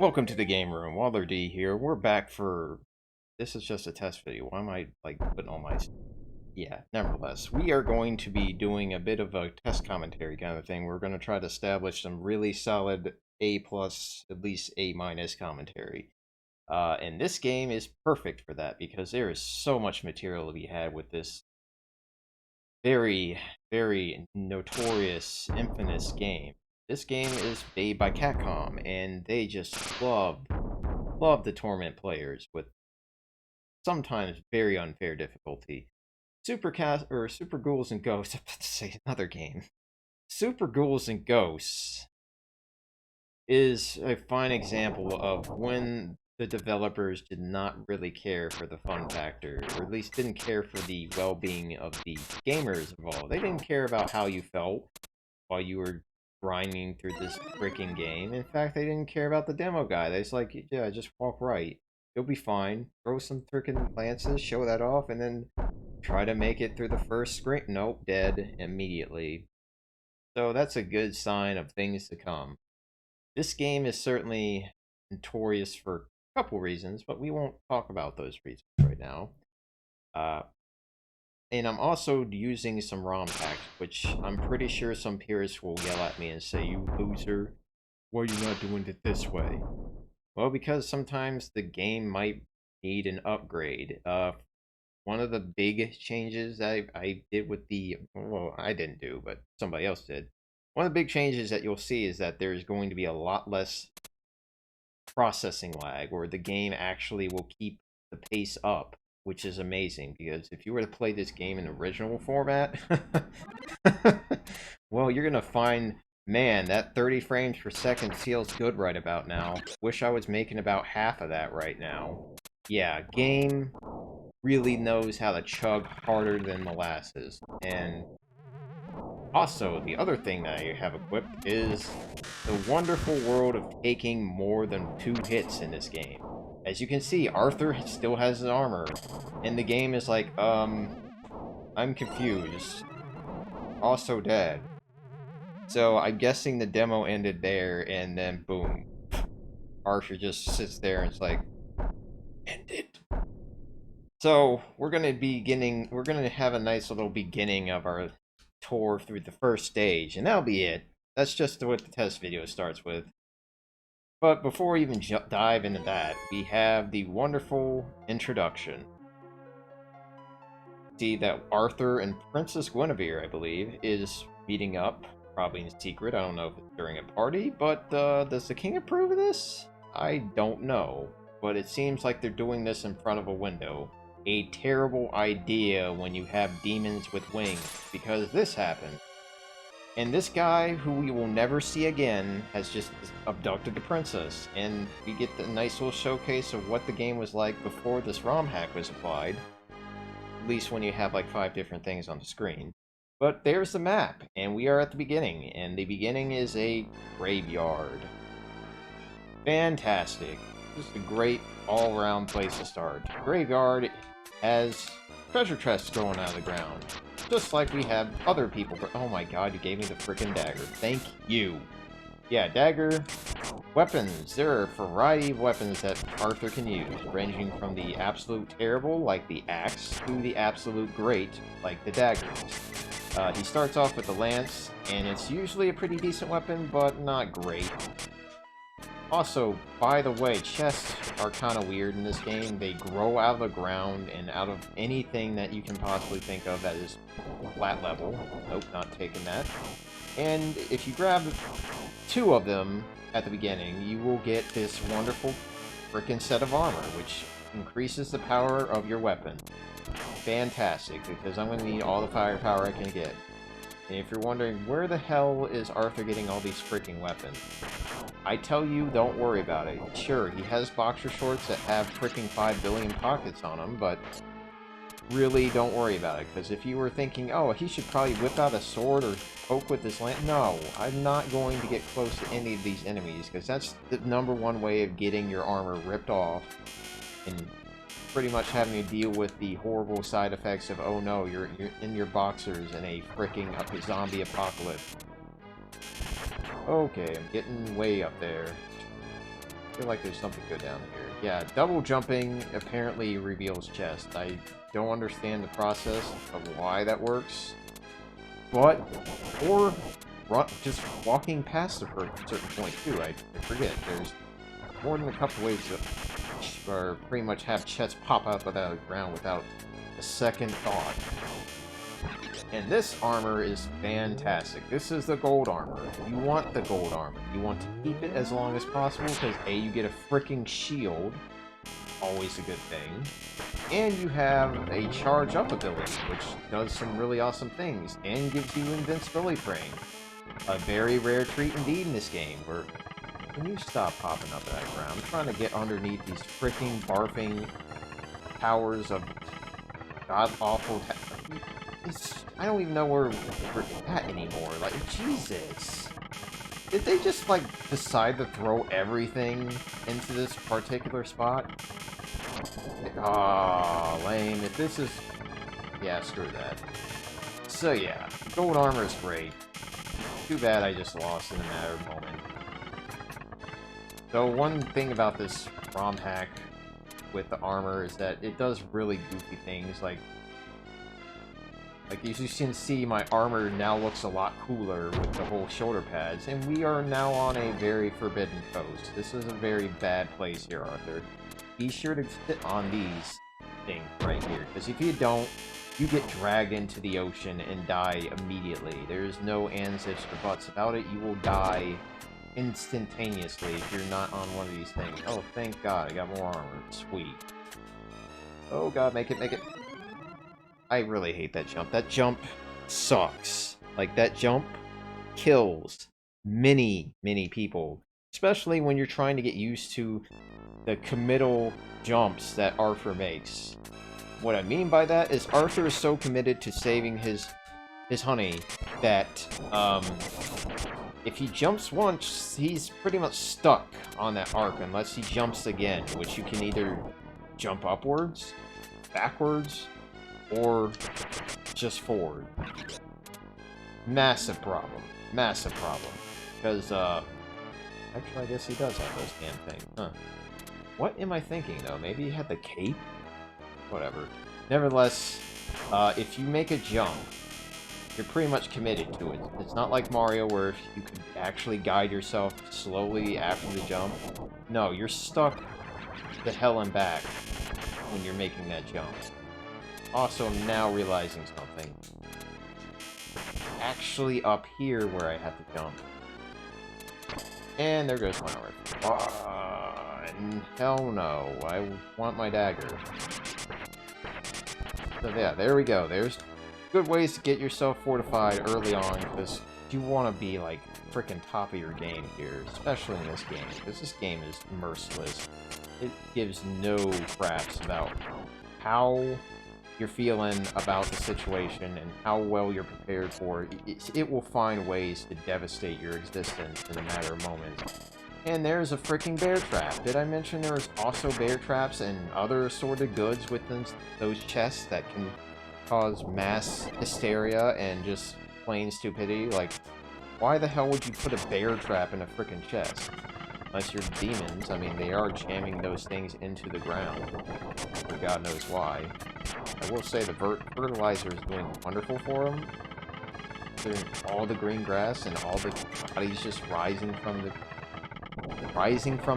Welcome to the game room. Waddler-D here. We're back for... This is just a test video. Why am I, like, putting all my... Yeah, nevertheless. We are going to be doing a bit of a test commentary kind of thing. We're going to try to establish some really solid A+, at least A- commentary. And this game is perfect for that, because there is so much material to be had with this very, very notorious, infamous game. This game is made by Capcom, and they just love to torment players with sometimes very unfair difficulty. Super Ghouls and Ghosts. I'm about to say another game. Super Ghouls and Ghosts is a fine example of when the developers did not really care for the fun factor, or at least didn't care for the well-being of the gamers involved. They didn't care about how you felt while you were grinding through this freaking game. In fact, they didn't care about the demo guy. They just like, yeah, just walk right. You'll be fine. Throw some freaking lances, show that off, and then try to make it through the first screen. Nope, dead immediately. So that's a good sign of things to come. This game is certainly notorious for a couple reasons, but we won't talk about those reasons right now. And I'm also using some ROM hacks, which I'm pretty sure some peers will yell at me and say, "You loser, why are you not doing it this way?" Well, because sometimes the game might need an upgrade. One of the big changes that I did with the, well, I didn't do, but somebody else did. One of the big changes that you'll see is that there's going to be a lot less processing lag, or the game actually will keep the pace up, which is amazing, because if you were to play this game in original format, well, you're gonna find, man, that 30 frames per second feels good right about now. Wish I was making about half of that right now. Yeah, game really knows how to chug harder than molasses. And also, the other thing that I have equipped is the wonderful world of taking more than 2 hits in this game. As you can see, Arthur still has his armor, and the game is like, I'm confused. Also dead. So I'm guessing the demo ended there, and then boom. Arthur just sits there and it's like, end it. So we're gonna have a nice little beginning of our tour through the first stage, and that'll be it. That's just what the test video starts with. But before we even dive into that, we have the wonderful introduction. See that Arthur and Princess Guinevere, I believe, is meeting up, probably in secret. I don't know if it's during a party, but does the king approve of this? I don't know, but it seems like they're doing this in front of a window. A terrible idea when you have demons with wings, because this happened. And this guy, who we will never see again, has just abducted the princess. And we get the nice little showcase of what the game was like before this ROM hack was applied. At least when you have like 5 different things on the screen. But there's the map, and we are at the beginning. And the beginning is a graveyard. Fantastic. Just a great all-around place to start. Graveyard has treasure chests growing out of the ground. Just like we have other people. Oh my god, you gave me the frickin' dagger. Thank you. Yeah, dagger. Weapons. There are a variety of weapons that Arthur can use, ranging from the absolute terrible, like the axe, to the absolute great, like the daggers. He starts off with the lance, and it's usually a pretty decent weapon, but not great. Also, by the way, chests are kind of weird in this game. They grow out of the ground and out of anything that you can possibly think of that is flat level. Nope, not taking that. And if you grab 2 of them at the beginning, you will get this wonderful frickin' set of armor, which increases the power of your weapon. Fantastic, because I'm going to need all the firepower I can get. And if you're wondering, where the hell is Arthur getting all these freaking weapons? I tell you, don't worry about it. Sure, he has boxer shorts that have freaking 5 billion pockets on them, but really don't worry about it. Because if you were thinking, oh, he should probably whip out a sword or poke with his lance, no, I'm not going to get close to any of these enemies, because that's the #1 way of getting your armor ripped off and pretty much having to deal with the horrible side effects of, oh no, you're in your boxers in a freaking zombie apocalypse. Okay, I'm getting way up there. feel like there's something good down here. Yeah, double jumping apparently reveals chest. I don't understand the process of why that works. But, or just walking past a certain point too. I forget. There's more than a couple ways to pretty much have chests pop up out of the ground without a second thought. And this armor is fantastic. This is the gold armor. You want the gold armor. You want to keep it as long as possible because A, you get a freaking shield. Always a good thing. And you have a charge up ability, which does some really awesome things. And gives you invincibility frame. A very rare treat indeed in this game. Where, can you stop popping up that ground? I'm trying to get underneath these freaking barfing towers of god-awful... I don't even know where we're at anymore. Like, Jesus. Did they just, like, decide to throw everything into this particular spot? Ah, lame. If this is... Yeah, screw that. So, yeah. Gold armor is great. Too bad I just lost in a matter of moment. So, one thing about this ROM hack with the armor is that it does really goofy things, like as you can see, my armor now looks a lot cooler with the whole shoulder pads, and we are now on a very forbidden coast. This is a very bad place here, Arthur. Be sure to sit on these things right here, because if you don't, you get dragged into the ocean and die immediately. There's no ands, ifs, or buts about it. You will die instantaneously if you're not on one of these things. Oh, thank God, I got more armor. Sweet. Oh God, make it, make it. I really hate that jump. That jump sucks. Like, that jump kills many, many people. Especially when you're trying to get used to the committal jumps that Arthur makes. What I mean by that is Arthur is so committed to saving his honey that, if he jumps once, he's pretty much stuck on that arc unless he jumps again, which you can either jump upwards, backwards, or just forward. Massive problem. Massive problem. Because, actually, I guess he does have those damn things, huh? What am I thinking, though? Maybe he had the cape? Whatever. Nevertheless, if you make a jump, you're pretty much committed to it. It's not like Mario, where you could actually guide yourself slowly after the jump. No, you're stuck the hell and back when you're making that jump. Also, I'm now realizing something. Actually up here where I have to jump. And there goes my armor. And hell no. I want my dagger. So yeah, there we go. There's good ways to get yourself fortified early on, because you want to be, like, freaking top of your game here. Especially in this game, because this game is merciless. It gives no craps about how you're feeling about the situation and how well you're prepared for it. It will find ways to devastate your existence in a matter of moments. And there's a freaking bear trap. Did I mention there was also bear traps and other assorted goods within those chests that can cause mass hysteria and just plain stupidity? Like, why the hell would you put a bear trap in a freaking chest? Unless you're demons. I mean, they are jamming those things into the ground. For God knows why. I will say the fertilizer is doing wonderful for them. Doing all the green grass and all the bodies just rising from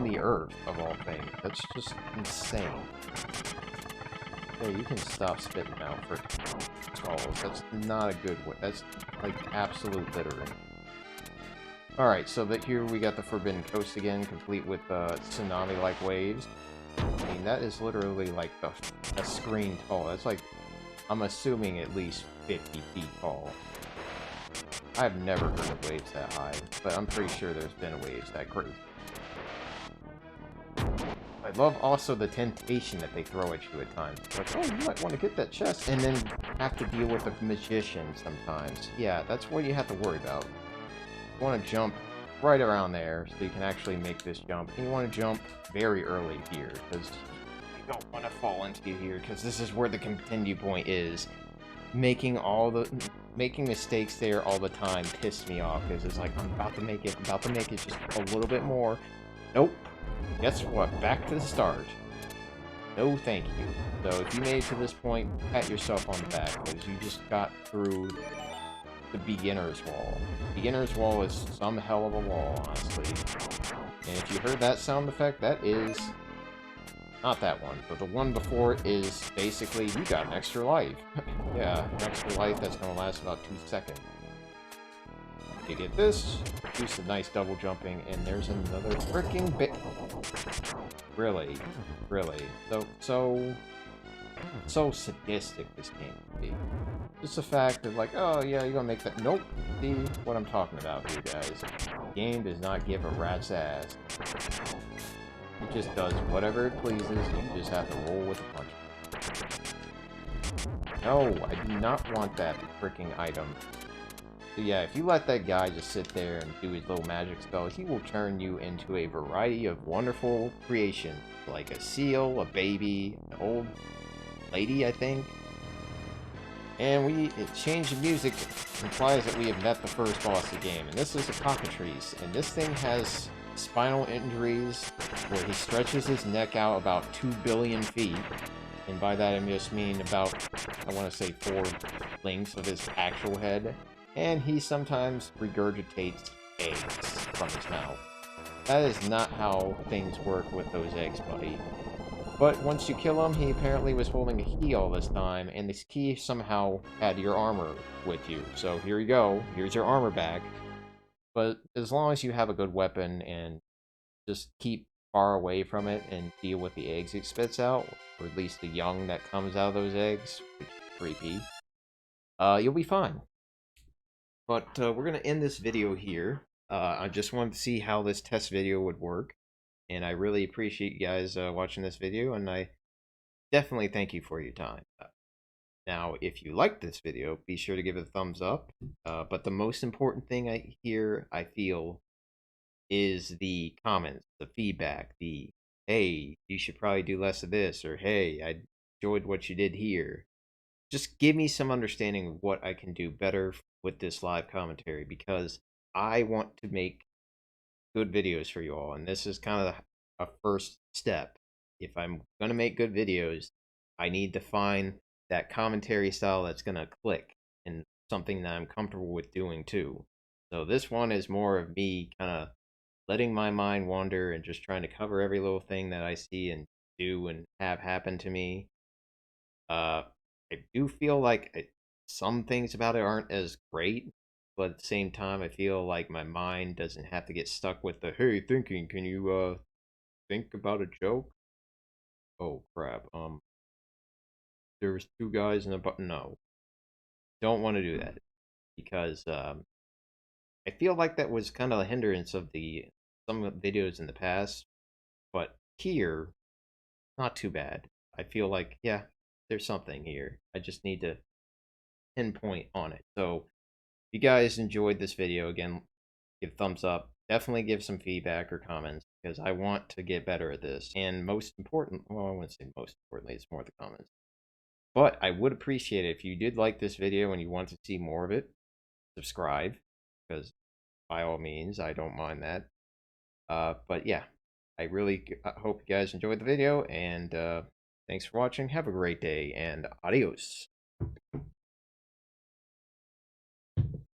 the earth, of all things. That's just insane. Hey, you can stop spitting out for skulls. That's not a good way. That's like absolute littering. Alright, so here we got the Forbidden Coast again, complete with tsunami-like waves. I mean, that is literally like a screen tall. That's like, I'm assuming at least 50 feet tall. I've never heard of waves that high, but I'm pretty sure there's been waves that crazy. I love also the temptation that they throw at you at times. Like, oh, you might want to get that chest, and then have to deal with a magician sometimes. Yeah, that's what you have to worry about. You want to jump right around there so you can actually make this jump. And you want to jump very early here, because you don't want to fall into here, because this is where the continue point is. Making mistakes there all the time pissed me off, because it's like, I'm about to make it, just a little bit more. Nope, Guess what? Back to the start. No thank you. So if you made it to this point, pat yourself on the back, because you just got through the beginner's wall. Beginner's wall is some hell of a wall, honestly. And if you heard that sound effect, that is not that one, but the one before is basically you got an extra life. Yeah, an extra life that's going to last about 2 seconds. You get this, do some nice double jumping, and there's another freaking bit. Really, really. So sadistic this game can be. Just the fact that, like, oh yeah, you're gonna make that. Nope. See what I'm talking about here, guys. The game does not give a rat's ass. It just does whatever it pleases, and you just have to roll with the punches. No, I do not want that freaking item. So yeah, if you let that guy just sit there and do his little magic spells, he will turn you into a variety of wonderful creations, like a seal, a baby, an old lady, I think. And change the music implies that we have met the first boss of the game, and this is a cockatrice, and this thing has spinal injuries where he stretches his neck out about 2 billion feet, and by that I just mean about, I want to say 4 lengths of his actual head, and he sometimes regurgitates eggs from his mouth. That is not how things work with those eggs, buddy. But once you kill him, he apparently was holding a key all this time, and this key somehow had your armor with you. So here you go, here's your armor back. But as long as you have a good weapon and just keep far away from it and deal with the eggs it spits out, or at least the young that comes out of those eggs, which is creepy, you'll be fine. But we're going to end this video here. I just wanted to see how this test video would work. And I really appreciate you guys watching this video, and I definitely thank you for your time. Now, if you liked this video, be sure to give it a thumbs up. But the most important thing I feel, is the comments, the feedback, the, hey, you should probably do less of this, or hey, I enjoyed what you did here. Just give me some understanding of what I can do better with this live commentary, because I want to make good videos for you all, and this is kind of a first step. If I'm going to make good videos, I need to find that commentary style that's going to click, and something that I'm comfortable with doing too. So this one is more of me kind of letting my mind wander and just trying to cover every little thing that I see and do and have happen to me. I do feel like some things about it aren't as great, but at the same time, I feel like my mind doesn't have to get stuck with the, hey, thinking, can you, think about a joke? Oh, crap, there was 2 guys in a no. Don't want to do that, because, I feel like that was kind of a hindrance of some of the videos in the past, but here, not too bad. I feel like, yeah, there's something here. I just need to pinpoint on it. So, if you guys enjoyed this video, again, give thumbs up. Definitely give some feedback or comments, because I want to get better at this. And most important, well, I wouldn't say most importantly, it's more the comments. But I would appreciate it if you did like this video and you want to see more of it. Subscribe, because by all means, I don't mind that. But yeah, I really hope you guys enjoyed the video, and thanks for watching. Have a great day, and adios.